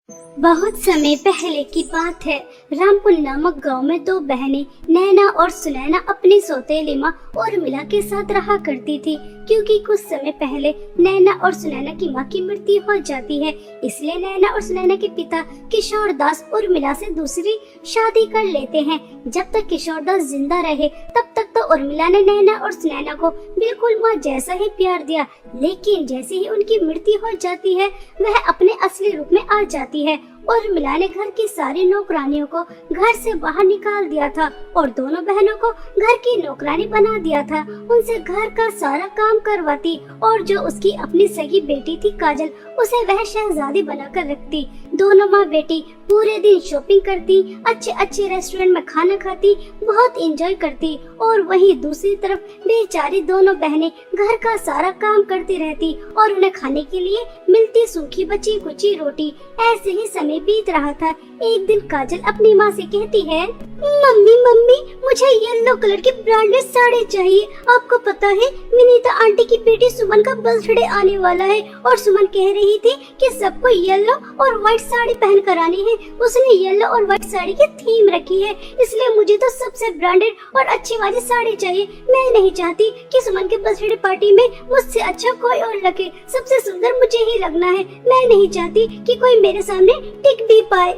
बहुत समय पहले की बात है। रामपुर नामक गांव में दो बहनें नैना और सुनैना अपनी सौतेली माँ उर्मिला के साथ रहा करती थी। क्योंकि कुछ समय पहले नैना और सुनैना की माँ की मृत्यु हो जाती है, इसलिए नैना और सुनैना के पिता किशोर दास उर्मिला से दूसरी शादी कर लेते हैं। जब तक किशोर दास जिंदा रहे तब तक तो उर्मिला ने नैना और सुनैना को बिल्कुल माँ जैसा ही प्यार दिया, लेकिन जैसे ही उनकी मृत्यु हो जाती है वह अपने असली रूप में आ जाती है। उर्मिला ने घर की सारी नौकरानियों को घर से बाहर निकाल दिया था और दोनों बहनों को घर की नौकरानी बना दिया था। उनसे घर का सारा काम करवाती और जो उसकी अपनी सगी बेटी थी काजल, उसे वह शहजादी बनाकर रखती। दोनों माँ बेटी पूरे दिन शॉपिंग करती, अच्छे अच्छे रेस्टोरेंट में खाना खाती, बहुत एंजॉय करती और वहीं दूसरी तरफ बेचारी दोनों बहनें घर का सारा काम करती रहती और उन्हें खाने के लिए मिलती सूखी बची कुची रोटी। ऐसे ही समय बीत रहा था। एक दिन काजल अपनी माँ से कहती है, मम्मी मम्मी मुझे येलो कलर की ब्रांडेड साड़ी चाहिए। आपको पता है विनीता आंटी की बेटी सुमन का बर्थडे आने वाला है और सुमन कह रही थी कि सबको येलो और व्हाइट साड़ी पहन कर आनी है। उसने येलो और व्हाइट साड़ी की थीम रखी है, इसलिए मुझे तो सबसे ब्रांडेड और अच्छी वाली साड़ी चाहिए। मैं नहीं चाहती कि सुमन के बर्थडे पार्टी में मुझसे अच्छा कोई और लगे, सबसे सुंदर मुझे ही लगना है। मैं नहीं चाहती कि कोई मेरे सामने टिक भी पाए।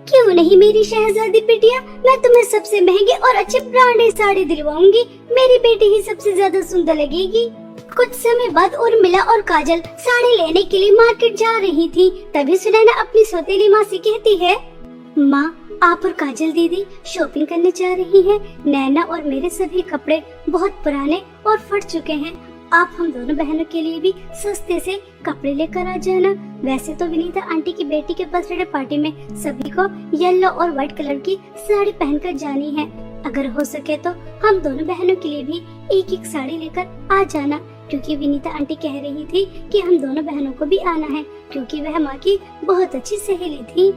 क्यों नहीं मेरी शहजादी बिटिया, मैं तुम्हें सबसे महंगी और अच्छी ब्रांडेड साड़ी दिलवाऊंगी। मेरी बेटी ही सबसे ज्यादा सुंदर लगेगी। कुछ समय बाद उर्मिला और काजल साड़ी लेने के लिए मार्केट जा रही थी। तभी सुनैना अपनी सौतेली माँ से कहती है, माँ आप और काजल दीदी शॉपिंग करने जा रही हैं। नैना और मेरे सभी कपड़े बहुत पुराने और फट चुके हैं। आप हम दोनों बहनों के लिए भी सस्ते से कपड़े लेकर आ जाना। वैसे तो विनीता आंटी की बेटी के बर्थडे पार्टी में सभी को येलो और व्हाइट कलर की साड़ी पहनकर जानी है। अगर हो सके तो हम दोनों बहनों के लिए भी एक एक साड़ी लेकर आ जाना, क्योंकि विनीता आंटी कह रही थी कि हम दोनों बहनों को भी आना है, क्योंकि वह माँ की बहुत अच्छी सहेली थी।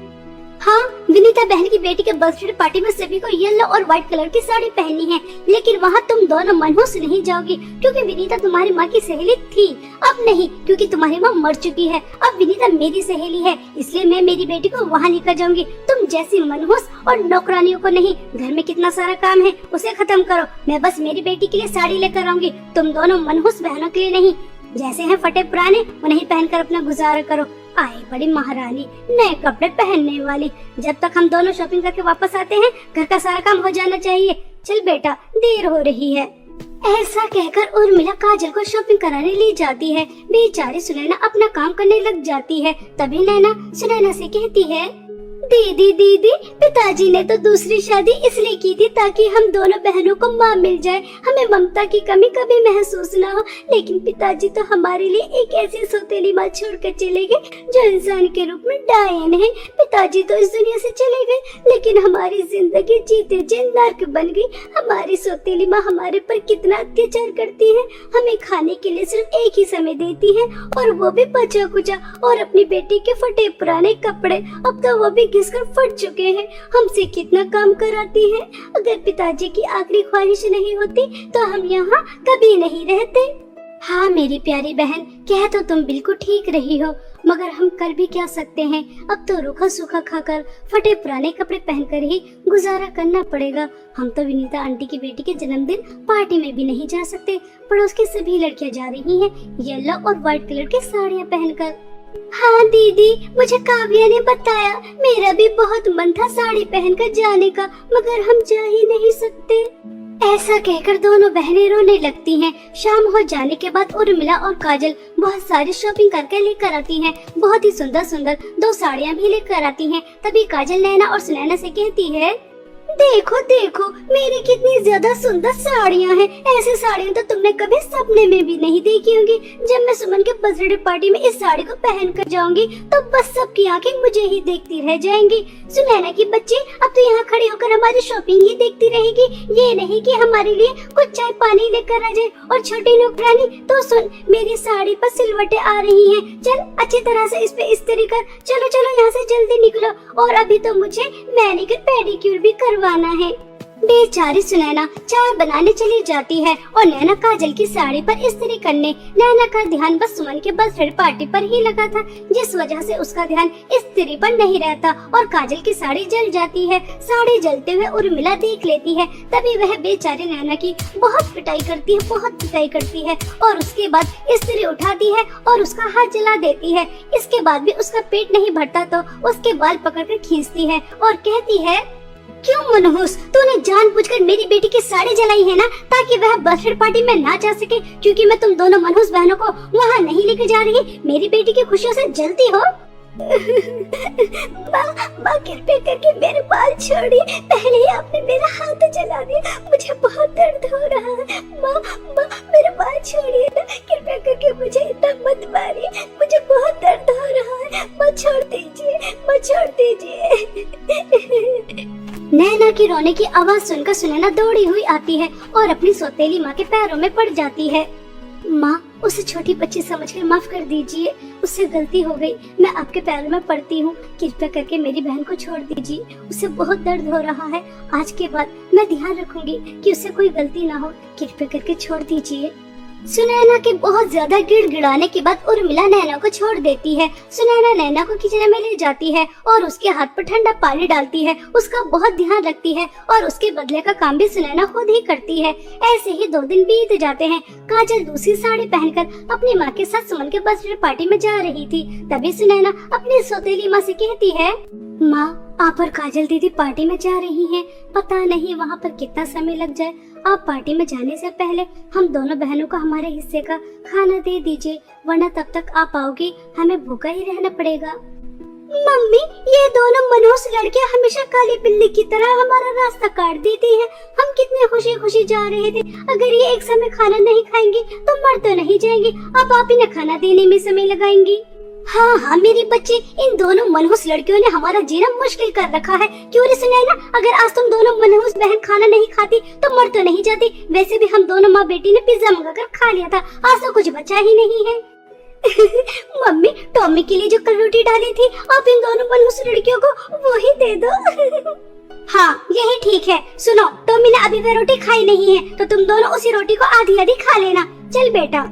हाँ, विनीता बहन की बेटी के बर्थडे पार्टी में सभी को येलो और व्हाइट कलर की साड़ी पहननी है, लेकिन वहाँ तुम दोनों मनहूस नहीं जाओगी, क्योंकि विनीता तुम्हारी माँ की सहेली थी। अब नहीं, क्योंकि तुम्हारी माँ मर चुकी है। अब विनीता मेरी सहेली है, इसलिए मैं मेरी बेटी को वहाँ लेकर जाऊंगी। तुम जैसी मनहूस और नौकरानियों को नहीं। घर में कितना सारा काम है, उसे खत्म करो। मैं बस मेरी बेटी के लिए साड़ी लेकर आऊंगी, तुम दोनों मनहूस बहनों के लिए नहीं। जैसे हैं फटे पुराने उन्हें पहनकर अपना गुजारा करो। आई बड़ी महारानी नए कपड़े पहनने वाली। जब तक हम दोनों शॉपिंग करके वापस आते हैं घर का सारा काम हो जाना चाहिए। चल बेटा, देर हो रही है। ऐसा कहकर उर्मिला काजल को शॉपिंग कराने ले जाती है। बेचारी सुनैना अपना काम करने लग जाती है। तभी नैना सुनैना से कहती है, दीदी दीदी पिताजी ने तो दूसरी शादी इसलिए की थी ताकि हम दोनों बहनों को माँ मिल जाए, हमें ममता की कमी कभी महसूस ना हो। लेकिन पिताजी तो हमारे लिए एक ऐसी सौतेली माँ छोड़कर चले गए जो इंसान के रूप में डायन है। पिताजी तो इस दुनिया से चले गए, लेकिन हमारी जिंदगी जीते जी नर्क बन गई। हमारी सौतेली माँ हमारे पर कितना अत्याचार करती है। हमें खाने के लिए सिर्फ एक ही समय देती है, और वो भी बचा कुचा। और अपनी बेटी के फटे पुराने कपड़े अब तो वो भी घिसकर फट चुके हैं। हमसे कितना काम कराती है। अगर पिताजी की आखिरी ख्वाहिश नहीं होती तो हम यहाँ कभी नहीं रहते। हाँ मेरी प्यारी बहन, कह तो तुम बिल्कुल ठीक रही हो, मगर हम कर भी क्या सकते हैं। अब तो रूखा सूखा खाकर फटे पुराने कपड़े पहनकर ही गुजारा करना पड़ेगा। हम तो विनीता आंटी की बेटी के जन्मदिन पार्टी में भी नहीं जा सकते। पड़ोस की सभी लड़कियां जा रही हैं येलो और व्हाइट कलर की साड़ियाँ पहनकर। हाँ दीदी, मुझे काव्या ने बताया, मेरा भी बहुत मन था साड़ी पहनकर जाने का, मगर हम जा ही नहीं सकते। ऐसा कहकर दोनों बहनें रोने लगती हैं। शाम हो जाने के बाद उर्मिला और काजल बहुत सारी शॉपिंग करके लेकर आती हैं। बहुत ही सुंदर सुंदर दो साड़ियाँ भी लेकर आती हैं। तभी काजल नैना और सुनैना से कहती है, देखो देखो मेरी कितनी ज्यादा सुंदर साड़ियाँ हैं। ऐसी साड़ियाँ तो तुमने कभी सपने में भी नहीं देखी होंगी। जब मैं सुमन के बर्थडे पार्टी में इस साड़ी को पहन कर जाऊंगी तो बस सबकी आंखें मुझे ही देखती रह जाएंगी। सुनैना की बच्ची अब तो यहाँ खड़ी होकर हमारी शॉपिंग ही देखती रहेगी, ये नहीं कि हमारे लिए कुछ चाय पानी लेकर आ जाए। और छोटी नौकरानी तो सुन, मेरी साड़ी पर सिलवटें आ रही हैं। चल अच्छी तरह से इस पे इस्त्री कर। चलो चलो यहाँ से जल्दी निकलो। और अभी तो मुझे मैनिक्योर पेडिक्योर भी करवाना है। बेचारी सुनैना चाय बनाने चली जाती है और नैना काजल की साड़ी पर इस्त्री करने। नैना का ध्यान बस सुमन के बर्थडे पार्टी पर ही लगा था, जिस वजह से उसका ध्यान इस्त्री पर नहीं रहता और काजल की साड़ी जल जाती है। साड़ी जलते हुए उर्मिला देख लेती है, तभी वह बेचारी नैना की बहुत पिटाई करती है, बहुत पिटाई करती है और उसके बाद इस्त्री उठाती है और उसका हाथ जला देती है। इसके बाद भी उसका पेट नहीं भरता तो उसके बाल पकड़कर खींचती है और कहती है, क्यों मनहूस, तूने जानबूझकर मेरी बेटी की साड़ी जलाई है ना, ताकि वह बर्थडे पार्टी में ना जा सके, क्योंकि मैं तुम दोनों मनहूस बहनों को वहाँ नहीं लेकर जा रही। मेरी बेटी की खुशियों से जलती हो। माँ कृपया करके मेरे बाल छोड़िए, पहले ही आपने मेरा हाथ जला दिया, मुझे बहुत दर्द हो रहा है। माँ मेरे बाल छोड़िए ना, कृपया करके मुझे इतना मत मारिए, मुझे बहुत दर्द हो रहा है। माँ छोड़ दीजिए, माँ छोड़ दीजिए। नैना की रोने की आवाज सुनकर सुनैना दौड़ी हुई आती है और अपनी सौतेली माँ के पैरों में पड़ जाती है। माँ, उसे छोटी बच्ची समझकर माफ कर दीजिए, उससे गलती हो गई, मैं आपके पैरों में पड़ती हूँ, कृपया करके मेरी बहन को छोड़ दीजिए, उसे बहुत दर्द हो रहा है। आज के बाद मैं ध्यान रखूंगी कि उससे कोई गलती ना हो, कृपया करके छोड़ दीजिए। सुनैना के बहुत ज्यादा गिड़गिड़ाने के बाद उर्मिला नैना को छोड़ देती है। सुनैना नैना को किचन में ले जाती है और उसके हाथ पर ठंडा पानी डालती है, उसका बहुत ध्यान रखती है और उसके बदले का काम भी सुनैना खुद ही करती है। ऐसे ही 2 दिन बीत जाते हैं। काजल दूसरी साड़ी पहनकर अपनी माँ के साथ सुमन के बर्थडे पार्टी में जा रही थी। तभी सुनैना अपनी सौतेली माँ से कहती है, माँ, आप और काजल दीदी पार्टी में जा रही हैं, पता नहीं वहाँ पर कितना समय लग जाए। आप पार्टी में जाने से पहले हम दोनों बहनों को हमारे हिस्से का खाना दे दीजिए, वरना तब तक आप आओगी हमें भूखा ही रहना पड़ेगा। मम्मी, ये दोनों मनहूस लड़कियां हमेशा काली बिल्ली की तरह हमारा रास्ता काट देती हैं। हम कितने खुशी खुशी जा रहे थे, अगर ये एक समय खाना नहीं खाएंगी तो मर तो नहीं जाएंगी। अब आप इन्हें खाना देने में समय लगाएंगी। हाँ मेरी बच्ची, इन दोनों मनहूस लड़कियों ने हमारा जीना मुश्किल कर रखा है। क्यों रे सुनैना, अगर आज तुम दोनों मनहूस बहन खाना नहीं खाती तो मर तो नहीं जाती। वैसे भी हम दोनों माँ बेटी ने पिज्जा मंगाकर खा लिया था, आज तो कुछ बचा ही नहीं है। मम्मी, टॉमी के लिए जो कल रोटी डाली थी, आप इन दोनों मनहूस लड़कियों को वो ही दे दो। हाँ, यही ठीक है। सुनो, टॉमी ने अभी वह रोटी खाई नहीं है, तो तुम दोनों उसी रोटी को आधी आधी खा लेना। चल बेटा।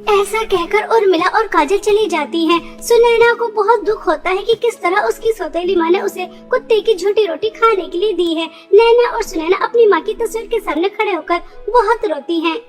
ऐसा कहकर उर्मिला और काजल चली जाती हैं। सुनैना को बहुत दुख होता है कि किस तरह उसकी सौतेली माँ ने उसे कुत्ते की झूठी रोटी खाने के लिए दी है। नैना और सुनैना अपनी माँ की तस्वीर के सामने खड़े होकर बहुत रोती हैं।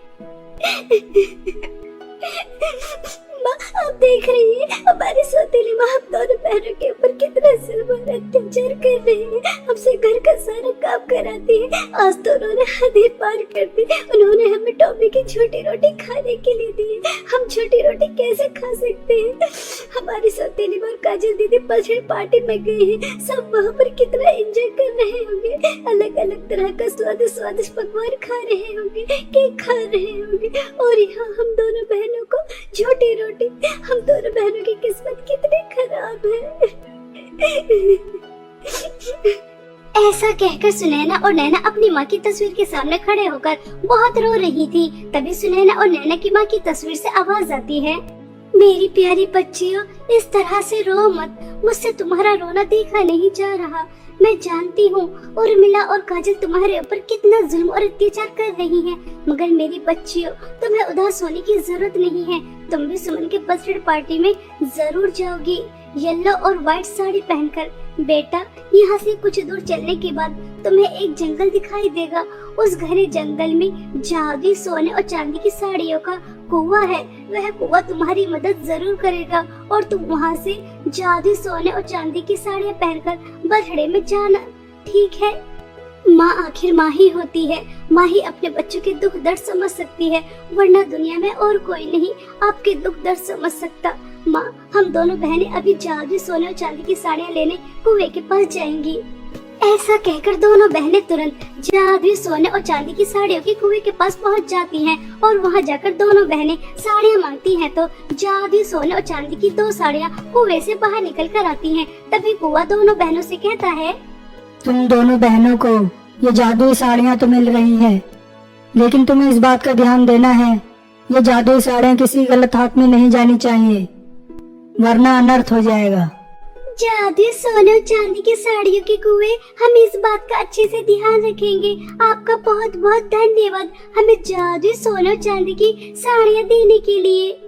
माँ, आप देख रही हैं हमारी सौतेली माँ हम दोनों बहनों के ऊपर कितना जुल्म और अत्याचार कर रही है, हमसे घर का सारा काम कराती है। आज तो उन्होंने हद ही पार कर दी, उन्होंने हमें टॉमी की छोटी रोटी खाने के लिए दी है। हम छोटी रोटी कैसे खा सकते हैं? हमारी सौतेली माँ काजल दीदी बर्थडे पार्टी में गए हैं, सब वहाँ पर कितना एंजॉय कर रहे होंगे, अलग अलग तरह का स्वादिष्ट स्वादिष्ट पकवान खा रहे होंगे, केक खा रहे होंगे, और यहाँ हम दोनों बहनों को छोटी रोटी। हम दोनों बहनों की किस्मत कितनी खराब है। ऐसा कहकर सुनैना और नैना अपनी माँ की तस्वीर के सामने खड़े होकर बहुत रो रही थी। तभी सुनैना और नैना की माँ की तस्वीर से आवाज आती है, मेरी प्यारी बच्चियों, इस तरह से रो मत, मुझसे तुम्हारा रोना देखा नहीं जा रहा। मैं जानती हूँ उर्मिला और काजल तुम्हारे ऊपर कितना जुल्म और अत्याचार कर रही हैं, मगर मेरी बच्चियों, तुम्हें उदास होने की जरूरत नहीं है। तुम भी सुमन के बर्थडे पार्टी में जरूर जाओगी, येलो और व्हाइट साड़ी पहनकर। बेटा, यहाँ से कुछ दूर चलने के बाद तुम्हें एक जंगल दिखाई देगा। उस घने जंगल में जादुई सोने और चांदी की साड़ियों का कुआं है। वह कुआं तुम्हारी मदद जरूर करेगा और तुम वहाँ से जादुई सोने और चांदी की साड़ियाँ पहनकर बर्थडे में जाना, ठीक है? माँ आखिर माँ ही होती है, माँ ही अपने बच्चों के दुख दर्द समझ सकती है, वरना दुनिया में और कोई नहीं आपके दुख दर्द समझ सकता। माँ, हम दोनों बहनें अभी जादुई सोने और चांदी की साड़ियाँ लेने कुएं के पास जाएंगी। ऐसा कहकर दोनों बहनें तुरंत जादुई सोने और चांदी की साड़ियों के कुएं के पास पहुंच जाती हैं और वहां जाकर दोनों बहनें साड़ियां मांगती हैं तो जादुई सोने और चांदी की 2 साड़ियां कुएं से बाहर निकल कर आती हैं। तभी कुआं दोनों बहनों से कहता है, तुम दोनों बहनों को ये जादुई साड़ियाँ तो मिल रही हैं, लेकिन तुम्हें इस बात का ध्यान देना है, ये जादुई साड़ियाँ किसी गलत हाथ में नहीं जानी चाहिए, वरना अनर्थ हो जाएगा। जादू सोने और चांदी की साड़ियों के कुएं, हम इस बात का अच्छे से ध्यान रखेंगे। आपका बहुत बहुत धन्यवाद हमें जादू सोने और चांदी की साड़ियाँ देने के लिए।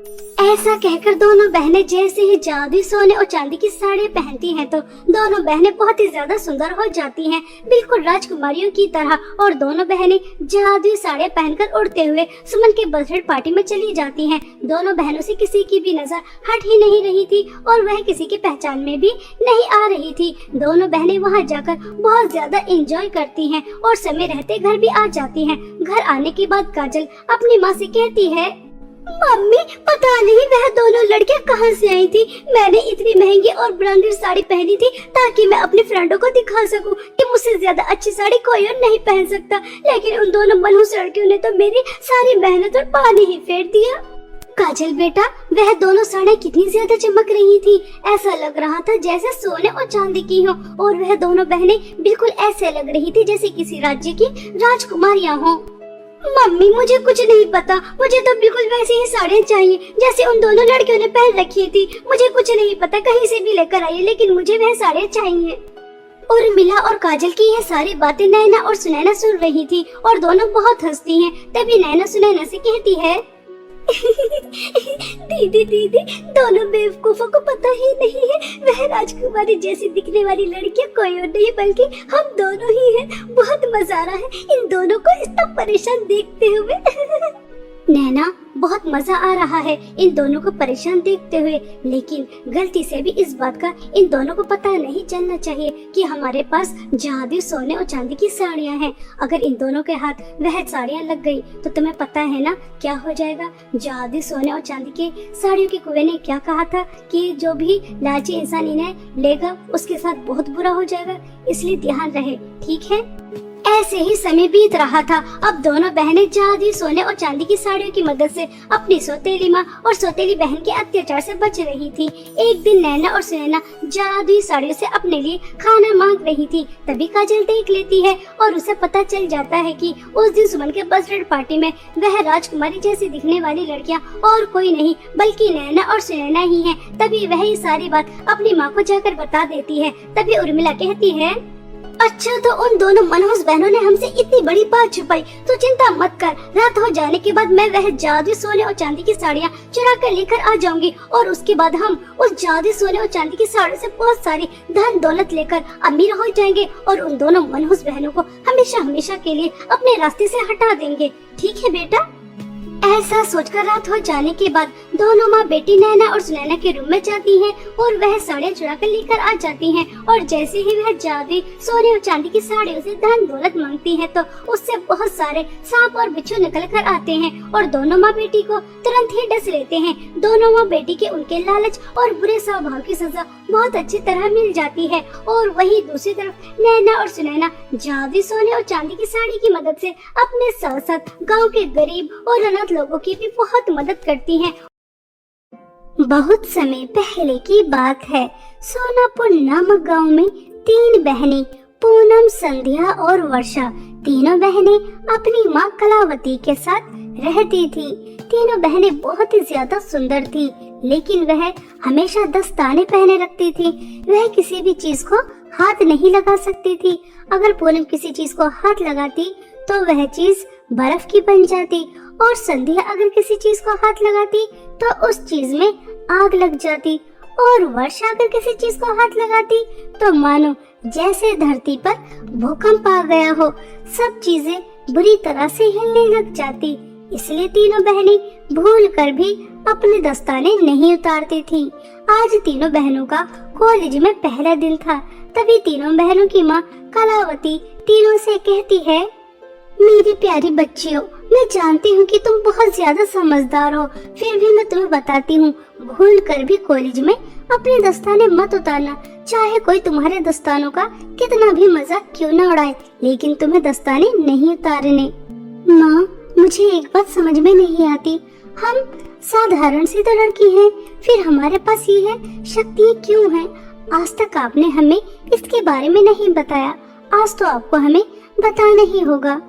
ऐसा कहकर दोनों बहनें जैसे ही जादू सोने और चांदी की साड़ियाँ पहनती हैं तो दोनों बहनें बहुत ही ज्यादा सुंदर हो जाती हैं, बिल्कुल राजकुमारियों की तरह। और दोनों बहनें जादुई साड़ियाँ पहनकर उड़ते हुए सुमन के बर्थडे पार्टी में चली जाती हैं। दोनों बहनों से किसी की भी नजर हट ही नहीं रही थी और वह किसी की पहचान में भी नहीं आ रही थी। दोनों बहनें वहाँ जाकर बहुत ज्यादा एंजॉय करती हैं और समय रहते घर भी आ जाती हैं। घर आने के बाद काजल अपनी माँ से कहती है, मम्मी पता नहीं वह दोनों लड़कियां कहां से आई थी। मैंने इतनी महंगी और ब्रांडेड साड़ी पहनी थी ताकि मैं अपने फ्रेंडों को दिखा सकूं कि मुझसे ज्यादा अच्छी साड़ी कोई और नहीं पहन सकता, लेकिन उन दोनों मनहूस लड़कियों ने तो मेरी सारी मेहनत और पानी ही फेर दिया। काजल बेटा, वह दोनों साड़ियाँ कितनी ज्यादा चमक रही थी, ऐसा लग रहा था जैसे सोने और चांदी की हो। और वह दोनों बहनें बिल्कुल ऐसे लग रही थी जैसे किसी राज्य की राजकुमारियां हों। मम्मी मुझे कुछ नहीं पता, मुझे तो बिल्कुल वैसी ही साड़ियाँ चाहिए जैसे उन दोनों लड़कियों ने पहन रखी थी। मुझे कुछ नहीं पता, कहीं से भी लेकर आइए, लेकिन मुझे वह साड़ियाँ चाहिए। और मिला और काजल की यह सारी बातें नैना और सुनैना सुन रही थी और दोनों बहुत हंसती हैं। तभी नैना सुनैना से कहती है, दीदी दीदी, दोनों बेवकूफों को पता ही नहीं है वह राजकुमारी जैसी दिखने वाली लड़कियां कोई और नहीं बल्कि हम दोनों ही हैं। बहुत मजा आ रहा है इन दोनों को इतना परेशान देखते हुए। नैना, बहुत मजा आ रहा है इन दोनों को परेशान देखते हुए, लेकिन गलती से भी इस बात का इन दोनों को पता नहीं चलना चाहिए कि हमारे पास जादू सोने और चांदी की साड़ियाँ हैं। अगर इन दोनों के हाथ वह साड़ियाँ लग गई तो तुम्हें पता है ना क्या हो जाएगा। जादू सोने और चांदी के साड़ियों के कुएं ने क्या कहा था कि जो भी लालची इंसान इन्हें लेगा उसके साथ बहुत बुरा हो जाएगा, इसलिए ध्यान रहे, ठीक है। ऐसे ही समय बीत रहा था। अब दोनों बहनें जादुई सोने और चांदी की साड़ियों की मदद से अपनी सौतेली माँ और सौतेली बहन के अत्याचार से बच रही थी। एक दिन नैना और सुनैना जादुई साड़ियों से अपने लिए खाना मांग रही थी। तभी काजल देख लेती है और उसे पता चल जाता है कि उस दिन सुमन के बर्थडे पार्टी में वह राजकुमारी जैसी दिखने वाली लड़कियाँ और कोई नहीं बल्कि नैना और सुनैना ही है। तभी वह ये सारी बात अपनी माँ को जाकर बता देती है। तभी उर्मिला कहती है, अच्छा तो उन दोनों मनहूस बहनों ने हमसे इतनी बड़ी बात छुपाई, तो चिंता मत कर, रात हो जाने के बाद मैं वह जादू सोने और चांदी की साड़ियाँ चुरा कर लेकर आ जाऊंगी और उसके बाद हम उस जादू सोने और चांदी की साड़ियों से बहुत सारी धन दौलत लेकर अमीर हो जाएंगे और उन दोनों मनहूस बहनों को हमेशा हमेशा के लिए अपने रास्ते से हटा देंगे, ठीक है बेटा। ऐसा सोचकर रात हो जाने के बाद दोनों माँ बेटी नैना और सुनैना के रूम में जाती हैं और वह साड़ियाँ चुरा कर लेकर आ जाती हैं। और जैसे ही वह जादुई सोने और चांदी की साड़ियों से धन दौलत मांगती है तो उससे बहुत सारे सांप और बिच्छू निकल कर आते हैं और दोनों माँ बेटी को तुरंत ही डस लेते हैं। दोनों माँ बेटी के उनके लालच और बुरे स्वभाव की सजा बहुत अच्छी तरह मिल जाती है। और वही दूसरी तरफ नैना और सुनैना जादुई सोने और चांदी की साड़ी की मदद से अपने साथ साथ गाँव के गरीब और अनाथ लोगों की भी बहुत मदद करती हैं। बहुत समय पहले की बात है। सोनापुर नामक गांव में 3 बहनें पूनम, संध्या और वर्षा, तीनों बहनें अपनी माँ कलावती के साथ रहती थी। तीनों बहनें बहुत ही ज्यादा सुंदर थी, लेकिन वह हमेशा दस्ताने पहने रखती थी। वह किसी भी चीज को हाथ नहीं लगा सकती थी। अगर पूनम किसी चीज को हाथ लगाती तो वह चीज बर्फ की बन जाती और संध्या अगर किसी चीज को हाथ लगाती तो उस चीज में आग लग जाती और वर्षा अगर किसी चीज को हाथ लगाती तो मानो जैसे धरती पर भूकंप आ गया हो, सब चीजें बुरी तरह से हिलने लग जाती। इसलिए तीनों बहनें भूल कर भी अपने दस्ताने नहीं उतारती थी। आज तीनों बहनों का कॉलेज में पहला दिन था। तभी तीनों बहनों की माँ कलावती तीनों से कहती है, मेरी प्यारी बच्चियों, मैं जानती हूँ कि तुम बहुत ज्यादा समझदार हो, फिर भी मैं तुम्हें बताती हूँ, भूल कर भी कॉलेज में अपने दस्ताने मत उतारना। चाहे कोई तुम्हारे दस्तानों का कितना भी मजाक क्यों न उड़ाए, लेकिन तुम्हें दस्ताने नहीं उतारने। माँ, मुझे एक बात समझ में नहीं आती, हम साधारण सी तो लड़की हैं, फिर हमारे पास ये शक्तियाँ क्यों हैं? आज तक आपने हमें इसके बारे में नहीं बताया, आज तो आपको हमें बताना ही होगा।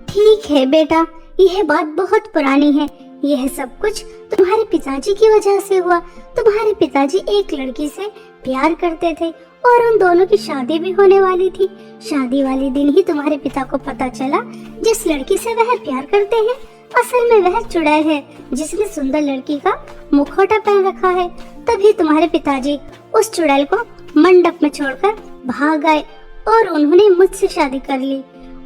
ठीक है बेटा, यह बात बहुत पुरानी है। यह सब कुछ तुम्हारे पिताजी की वजह से हुआ। तुम्हारे पिताजी एक लड़की से प्यार करते थे और उन दोनों की शादी भी होने वाली थी। शादी वाले दिन ही तुम्हारे पिता को पता चला जिस लड़की से वह प्यार करते हैं असल में वह चुड़ैल है जिसने सुंदर लड़की का मुखौटा पहन रखा है। तभी तुम्हारे पिताजी उस चुड़ैल को मंडप में छोड़कर भाग गए और उन्होंने मुझसे शादी कर ली।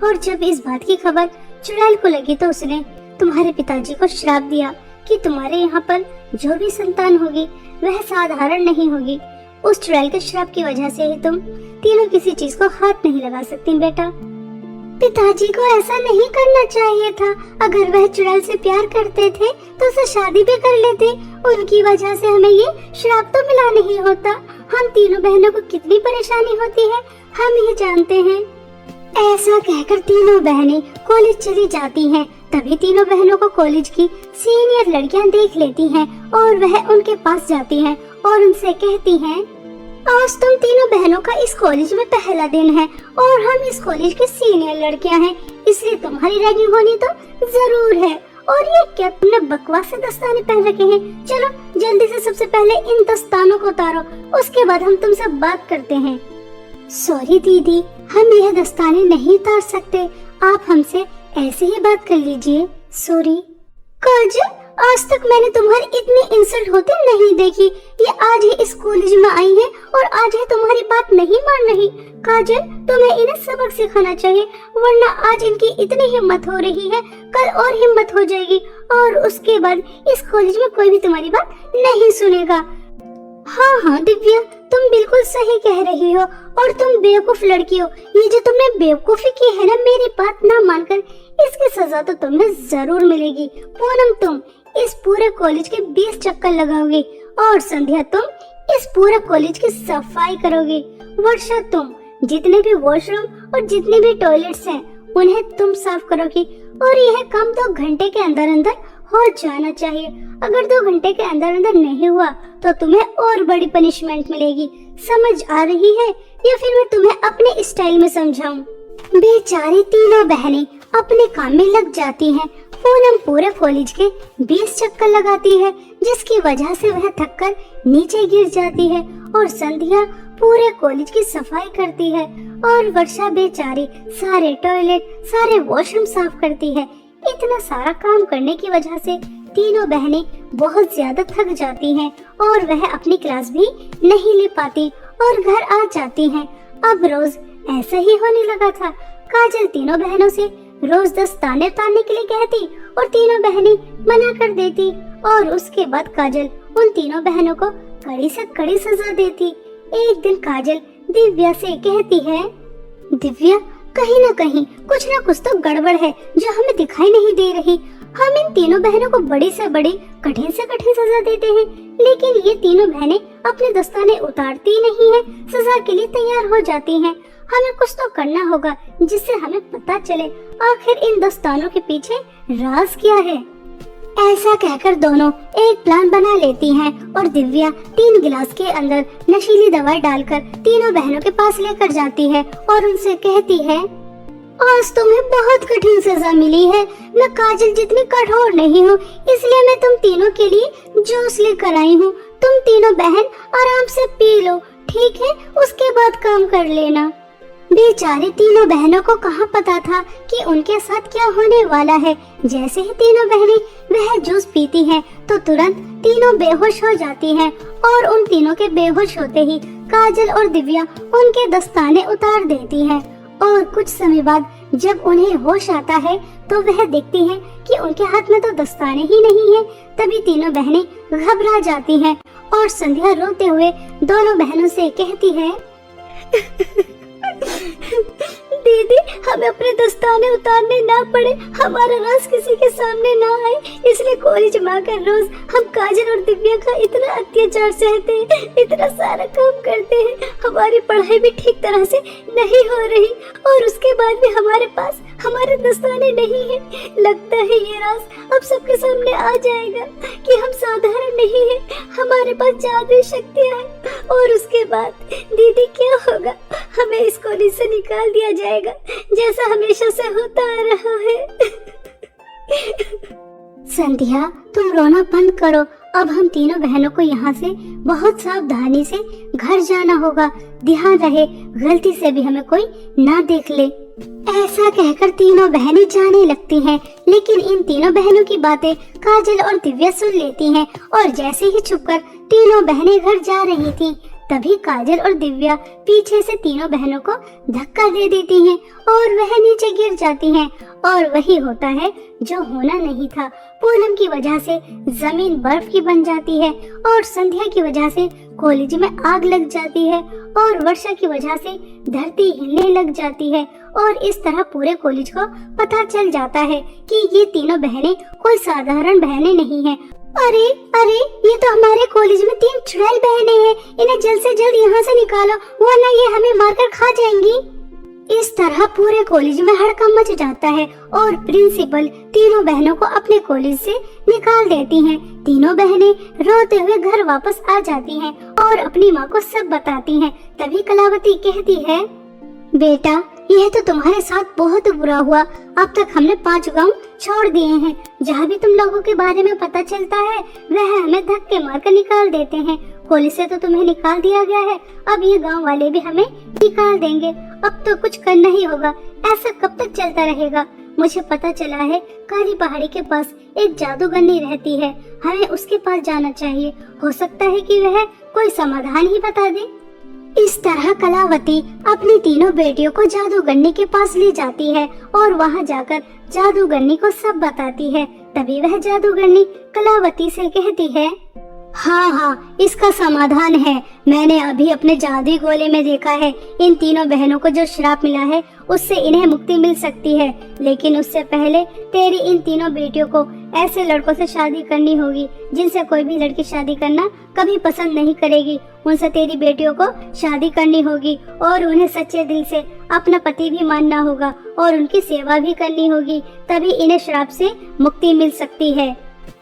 और जब इस बात की खबर चुड़ैल को लगी तो उसने तुम्हारे पिताजी को श्राप दिया कि तुम्हारे यहाँ पर जो भी संतान होगी वह साधारण नहीं होगी। उस चुड़ैल के श्राप की वजह से ही तुम तीनों किसी चीज को हाथ नहीं लगा सकती बेटा। पिताजी को ऐसा नहीं करना चाहिए था। अगर वह चुड़ैल से प्यार करते थे तो उसे शादी भी कर लेते। उनकी वजह से हमें ये श्राप तो मिला नहीं होता। हम तीनों बहनों को कितनी परेशानी होती है हम ही जानते हैं। ऐसा कहकर तीनों बहनें कॉलेज चली जाती हैं। तभी तीनों बहनों को कॉलेज की सीनियर लड़कियां देख लेती हैं और वह उनके पास जाती हैं और उनसे कहती हैं, आज तुम तीनों बहनों का इस कॉलेज में पहला दिन है और हम इस कॉलेज की सीनियर लड़कियां हैं, इसलिए तुम्हारी रैगिंग होनी तो जरूर है। और ये क्या तुमने बकवास से दस्ताने पहन रखे हैं? चलो जल्दी से सबसे पहले इन दस्तानों को उतारो, उसके बाद हम तुमसे बात करते हैं। सॉरी दीदी, हम यह दस्ताने नहीं उतार सकते, आप हमसे ऐसे ही बात कर लीजिए। सॉरी। काजल, आज तक मैंने तुम्हारी इतनी इंसल्ट होते नहीं देखी। ये आज ही इस कॉलेज में आई है और आज ही तुम्हारी बात नहीं मान रही। काजल, तुम्हें इन्हें सबक सिखाना चाहिए, वरना आज इनकी इतनी हिम्मत हो रही है, कल और हिम्मत हो जाएगी और उसके बाद इस कॉलेज में कोई भी तुम्हारी बात नहीं सुनेगा। हाँ हाँ दिव्या, तुम बिल्कुल सही कह रही हो और तुम बेवकूफ लड़की हो। ये जो तुमने बेवकूफी की है ना मेरी बात ना मानकर, इसकी सजा तो तुम्हें जरूर मिलेगी। पूनम, तुम इस पूरे कॉलेज के 20 चक्कर लगाओगी और संध्या तुम इस पूरे कॉलेज की सफाई करोगी। वर्षा, तुम जितने भी वॉशरूम और जितने भी टॉयलेट्स हैं उन्हें तुम साफ करोगी और यह काम 2 घंटे के अंदर अंदर हो जाना चाहिए। अगर 2 घंटे के अंदर अंदर नहीं हुआ तो तुम्हें और बड़ी पनिशमेंट मिलेगी। समझ आ रही है या फिर मैं तुम्हें अपने स्टाइल में समझाऊं? बेचारी तीनों बहनें अपने काम में लग जाती हैं। पूनम पूरे कॉलेज के 20 चक्कर लगाती है जिसकी वजह से वह थककर नीचे गिर जाती है और संध्या पूरे कॉलेज की सफाई करती है और वर्षा बेचारी सारे टॉयलेट सारे वॉशरूम साफ करती है। इतना सारा काम करने की वजह से तीनों बहनें बहुत ज्यादा थक जाती हैं और वह अपनी क्लास भी नहीं ले पाती और घर आ जाती हैं। अब रोज ऐसा ही होने लगा था। काजल तीनों बहनों से रोज दस्ताने उतारने के लिए कहती और तीनों बहनें मना कर देती और उसके बाद काजल उन तीनों बहनों को कड़ी से कड़ी सजा देती। एक दिन काजल दिव्या से कहती है, दिव्या, कहीं ना कहीं कुछ ना कुछ तो गड़बड़ है जो हमें दिखाई नहीं दे रही। हम इन तीनों बहनों को बड़ी से बड़ी कठिन से कठिन सजा देते हैं लेकिन ये तीनों बहनें अपने दस्ताने उतारती नहीं हैं, सजा के लिए तैयार हो जाती हैं। हमें कुछ तो करना होगा जिससे हमें पता चले आखिर इन दस्तानों के पीछे राज क्या है। ऐसा कहकर दोनों एक प्लान बना लेती हैं और दिव्या 3 गिलास के अंदर नशीली दवाई डालकर तीनों बहनों के पास लेकर जाती है और उनसे कहती है, आज तुम्हें बहुत कठिन सजा मिली है। मैं काजल जितनी कठोर नहीं हूँ, इसलिए मैं तुम तीनों के लिए जूस लेकर आई हूँ। तुम तीनों बहन आराम से पी लो, ठीक है? उसके बाद काम कर लेना। बेचारी तीनों बहनों को कहाँ पता था कि उनके साथ क्या होने वाला है। जैसे ही तीनों बहनें वह जूस पीती हैं, तो तुरंत तीनों बेहोश हो जाती हैं और उन तीनों के बेहोश होते ही काजल और दिव्या उनके दस्ताने उतार देती हैं। और कुछ समय बाद जब उन्हें होश आता है तो वह देखती हैं कि उनके हाथ में तो दस्ताने ही नहीं है। तभी तीनों बहनें घबरा जाती हैं और संध्या रोते हुए दोनों बहनों से कहती है, दीदी, हमें अपने दस्ताने उतारने ना पड़े, हमारा राज किसी के सामने ना आए, इसलिए कॉलेज में आकर रोज हम काजल और दिव्या का इतना अत्याचार सहते हैं, इतना सारा काम करते हैं, हमारी पढ़ाई भी ठीक तरह से नहीं हो रही और उसके बाद भी हमारे पास हमारे दस्ताने नहीं है। लगता है ये राज अब सबके सामने आ जाएगा कि हम साधारण नहीं है, हमारे पास जादुई शक्तियाँ हैं और उसके बाद दीदी क्या होगा? हमें इस कॉलेज से निकाल दिया जाएगा जैसा हमेशा से होता आ रहा है। संध्या, तुम रोना बंद करो अब हम तीनों बहनों को यहाँ से बहुत सावधानी से घर जाना होगा। ध्यान रहे गलती से भी हमें कोई ना देख ले। ऐसा कहकर तीनों बहनें जाने लगती हैं, लेकिन इन तीनों बहनों की बातें काजल और दिव्या सुन लेती हैं और जैसे ही छुपकर तीनों बहनें घर जा रही थीं, तभी काजल और दिव्या पीछे से तीनों बहनों को धक्का दे देती हैं और वह नीचे गिर जाती हैं। और वही होता है जो होना नहीं था। पूनम की वजह से जमीन बर्फ की बन जाती है और संध्या की वजह से कॉलेज में आग लग जाती है और वर्षा की वजह से धरती हिलने लग जाती है। और इस तरह पूरे कॉलेज को पता चल जाता है कि ये तीनों बहनें कोई साधारण बहनें नहीं हैं। अरे अरे, ये तो हमारे कॉलेज में 3 चुड़ैल बहनें हैं। इन्हें जल्द से जल्द यहाँ से निकालो, वरना ये हमें मारकर खा जाएंगी। इस तरह पूरे कॉलेज में हड़कंप मच जाता है और प्रिंसिपल तीनों बहनों को अपने कॉलेज से निकाल देती हैं। तीनों बहनें रोते हुए घर वापस आ जाती हैं और अपनी माँ को सब बताती हैं। तभी कलावती कहती है, बेटा यह तो तुम्हारे साथ बहुत बुरा हुआ। अब तक हमने 5 गांव छोड़ दिए हैं। जहाँ भी तुम लोगों के बारे में पता चलता है वह हमें धक्के मारकर निकाल देते हैं। कॉलेज से तो तुम्हें निकाल दिया गया है, अब ये गांव वाले भी हमें निकाल देंगे। अब तो कुछ करना ही होगा। ऐसा कब तक चलता रहेगा? मुझे पता चला है काली पहाड़ी के पास एक जादूगरनी रहती है, हमें उसके पास जाना चाहिए। हो सकता है कि वह कोई समाधान ही बता दे। इस तरह कलावती अपनी तीनों बेटियों को जादूगरनी के पास ले जाती है और वहां जाकर जादूगरनी को सब बताती है। तभी वह जादूगरनी कलावती से कहती है, हाँ, इसका समाधान है। मैंने अभी अपने जादुई गोले में देखा है। इन तीनों बहनों को जो श्राप मिला है उससे इन्हें मुक्ति मिल सकती है, लेकिन उससे पहले तेरी इन तीनों बेटियों को ऐसे लड़कों से शादी करनी होगी जिनसे कोई भी लड़की शादी करना कभी पसंद नहीं करेगी। उनसे तेरी बेटियों को शादी करनी होगी और उन्हें सच्चे दिल से अपना पति भी मानना होगा और उनकी सेवा भी करनी होगी, तभी इन्हें श्राप से मुक्ति मिल सकती है।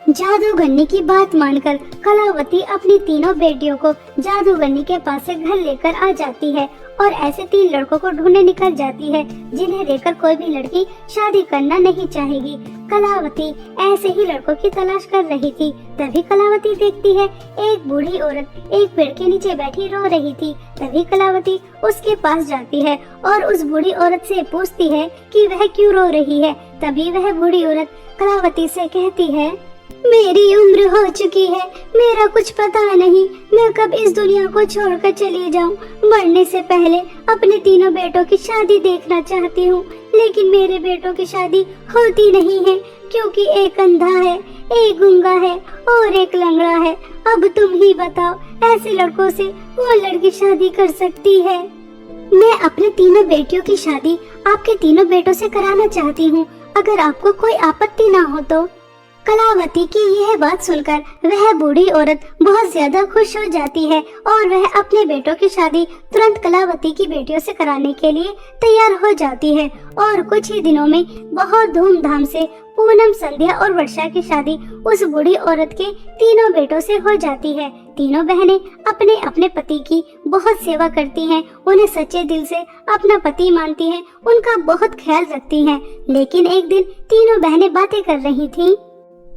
जादूगरनी की बात मानकर कलावती अपनी तीनों बेटियों को जादूगरनी के पास से घर लेकर आ जाती है और ऐसे 3 लड़कों को ढूंढने निकल जाती है जिन्हें देखकर कोई भी लड़की शादी करना नहीं चाहेगी। कलावती ऐसे ही लड़कों की तलाश कर रही थी। तभी कलावती देखती है एक बूढ़ी औरत एक पेड़ के नीचे बैठी रो रही थी। तभी कलावती उसके पास जाती है और उस बूढ़ी औरत से पूछती है कि वह क्यों रो रही है। तभी वह बूढ़ी औरत कलावती से कहती है, मेरी उम्र हो चुकी है, मेरा कुछ पता नहीं मैं कब इस दुनिया को छोड़कर चली जाऊं। मरने से पहले अपने तीनों बेटों की शादी देखना चाहती हूँ, लेकिन मेरे बेटों की शादी होती नहीं है क्योंकि एक अंधा है, एक गूंगा है और एक लंगड़ा है। अब तुम ही बताओ, ऐसे लड़कों से वो लड़की शादी कर सकती है? मैं अपने तीनों बेटियों की शादी आपके तीनों बेटों से कराना चाहती हूँ, अगर आपको कोई आपत्ति ना हो तो। कलावती की यह बात सुनकर वह बूढ़ी औरत बहुत ज्यादा खुश हो जाती है और वह अपने बेटों की शादी तुरंत कलावती की बेटियों से कराने के लिए तैयार हो जाती है। और कुछ ही दिनों में बहुत धूमधाम से पूनम, संध्या और वर्षा की शादी उस बूढ़ी औरत के तीनों बेटों से हो जाती है। तीनों बहनें अपने अपने पति की बहुत सेवा करती हैं, उन्हें सच्चे दिल से अपना पति मानती हैं, उनका बहुत ख्याल रखती हैं। लेकिन एक दिन तीनों बहनें बातें कर रही थीं।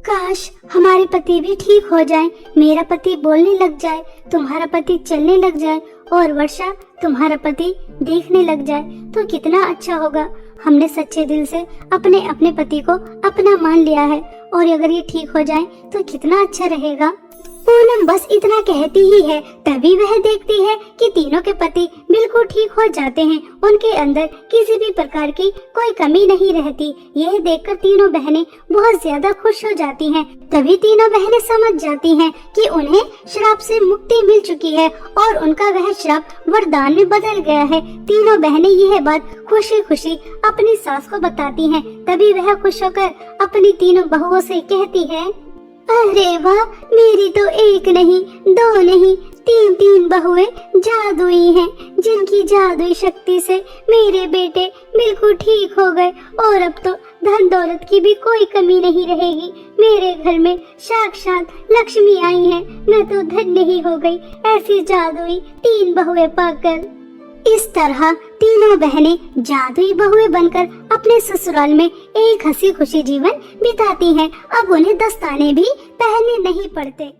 काश हमारे पति भी ठीक हो जाएं, मेरा पति बोलने लग जाए, तुम्हारा पति चलने लग जाए और वर्षा तुम्हारा पति देखने लग जाए तो कितना अच्छा होगा। हमने सच्चे दिल से अपने अपने पति को अपना मान लिया है और अगर ये ठीक हो जाए तो कितना अच्छा रहेगा। पूनम बस इतना कहती ही है, तभी वह देखती है कि तीनों के पति बिल्कुल ठीक हो जाते हैं, उनके अंदर किसी भी प्रकार की कोई कमी नहीं रहती। यह देखकर तीनों बहनें बहुत ज्यादा खुश हो जाती हैं। तभी तीनों बहनें समझ जाती हैं कि उन्हें श्राप से मुक्ति मिल चुकी है और उनका वह श्राप वरदान में बदल गया है। तीनों बहनें यह बात खुशी खुशी अपनी सास को बताती हैं। तभी वह खुश होकर अपनी तीनों बहुओं से कहती है, अरे वाह, मेरी तो एक नहीं, 2 नहीं, 3 बहुएं जादुई हैं, जिनकी जादुई शक्ति से मेरे बेटे बिल्कुल ठीक हो गए और अब तो धन दौलत की भी कोई कमी नहीं रहेगी। मेरे घर में साक्षात लक्ष्मी आई है, मैं तो धन्य ही हो गई ऐसी जादुई 3 बहुएं पाकर। इस तरह तीनों बहनें जादुई बहुएं बनकर अपने ससुराल में एक हंसी खुशी जीवन बिताती हैं। अब उन्हें दस्ताने भी पहनने नहीं पड़ते।